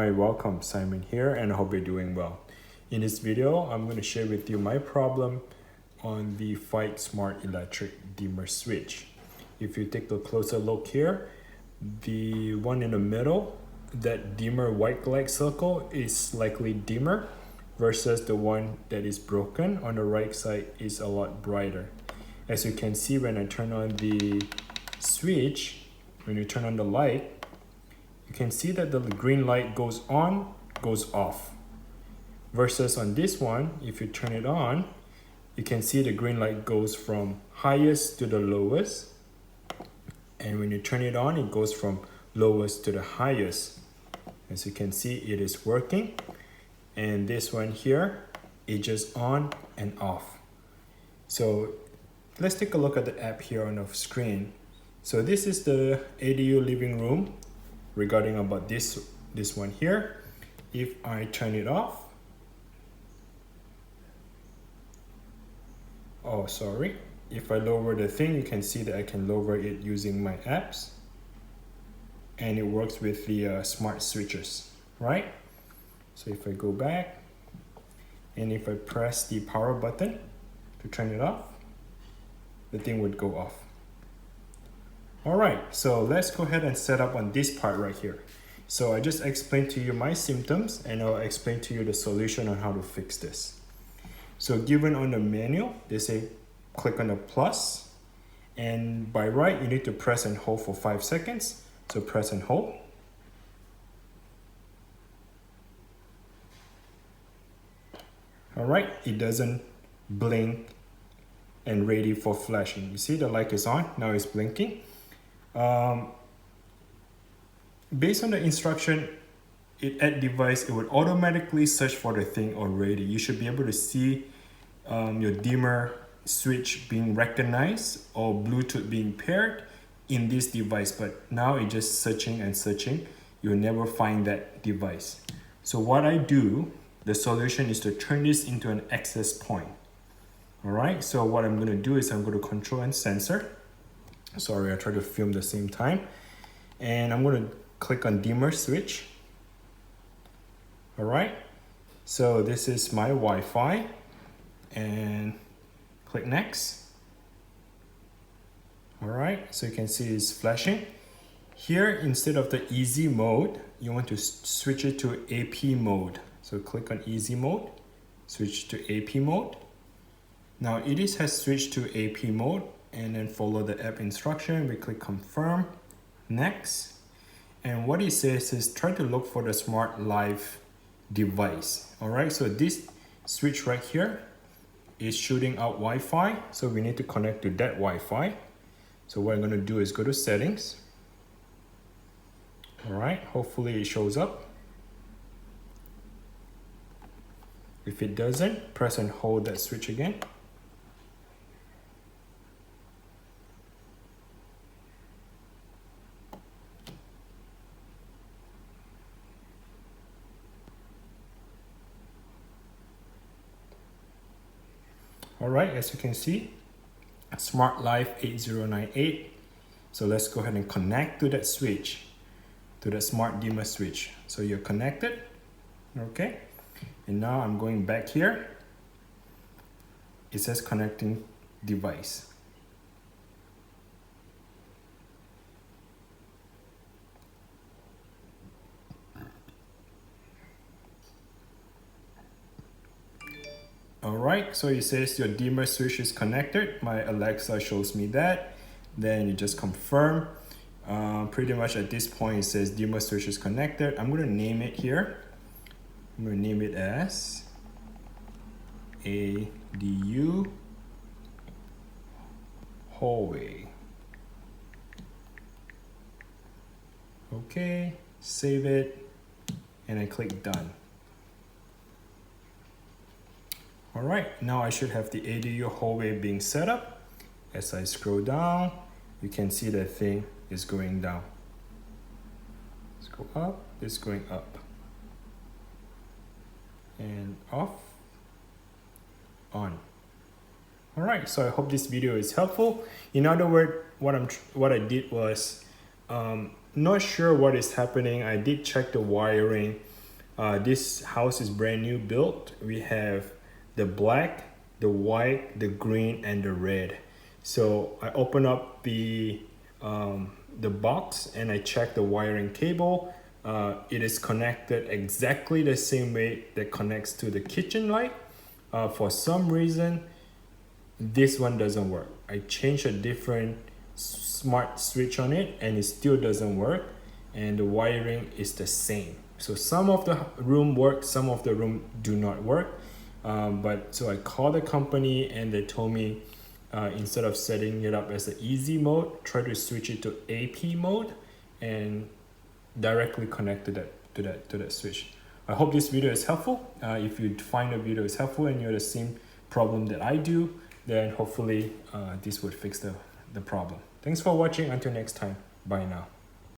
Hi, welcome. Simon here, and I hope you're doing well. In this video, I'm going to share with you my problem on the Feit Smart Dimmer Switch. If you take a closer look here, the one in the middle, that dimmer white light circle is likely dimmer versus the one that is broken on the right side is a lot brighter. As you can see, when I turn on the switch, when you turn on the light, you can see that the green light goes on, goes off. Versus on this one, if you turn it on, you can see the green light goes from highest to the lowest. And when you turn it on, it goes from lowest to the highest. As you can see, it is working. And this one here, it's just on and off. So let's take a look at the app here on the screen. So this is the ADU living room regarding about this one here. If I turn it off, if I lower the thing, you can see that I can lower it using my apps, and it works with the smart switches, right? So if I go back and if I press the power button to turn it off, the thing would go off. All right, so let's go ahead and set up on this part right here. So I just explained to you my symptoms, and I'll explain to you the solution on how to fix this. So given on the manual, they say click on the plus, and by right, you need to press and hold for 5 seconds. So press and hold. All right, it doesn't blink and ready for flashing. You see the light is on, now it's blinking. Based on the instruction, at device, it would automatically search for the thing already. You should be able to see your dimmer switch being recognized or Bluetooth being paired in this device, but now it's just searching and searching. You'll never find that device. So what I do, the solution is to turn this into an access point. All right, so what I'm going to do is I'm going to control and sensor. Sorry, I tried to film the same time. And I'm going to click on dimmer switch. All right, so this is my Wi-Fi, and click next. All right, so you can see it's flashing. Here, instead of the easy mode, you want to switch it to AP mode. So click on easy mode, switch to AP mode. Now it has switched to AP mode, and then follow the app instruction. We click confirm, next. And what it says is try to look for the smart live device. All right, so this switch right here is shooting out Wi-Fi. So we need to connect to that Wi-Fi. So what I'm gonna do is go to settings. All right, hopefully it shows up. If it doesn't, press and hold that switch again. All right, as you can see, Smart Live 8098. So let's go ahead and connect to that switch, to the smart dimmer switch. So you're connected, okay? And now I'm going back here. It says connecting device. All right, so it says your dimmer switch is connected. My Alexa shows me that. Then you just confirm. Pretty much at this point, it says dimmer switch is connected. I'm gonna name it here. I'm gonna name it as ADU hallway. Okay, save it, and I click done. All right, now I should have the ADU hallway being set up. As I scroll down, you can see the thing is going down. Let's go up, it's going up. And off, on. All right, so I hope this video is helpful. In other words, what I did was, not sure what is happening. I did check the wiring. This house is brand new built. We have the black, the white, the green, and the red. So I open up the box and I check the wiring cable. It is connected exactly the same way that connects to the kitchen light. For some reason, this one doesn't work. I changed a different smart switch on it and it still doesn't work, and the wiring is the same. So some of the room work, some of the room do not work. So I called the company and they told me instead of setting it up as an easy mode, try to switch it to AP mode and directly connect to that switch. I hope this video is helpful. If you find the video is helpful and you're the same problem that I do, then hopefully this would fix the problem. Thanks for watching. Until next time. Bye now.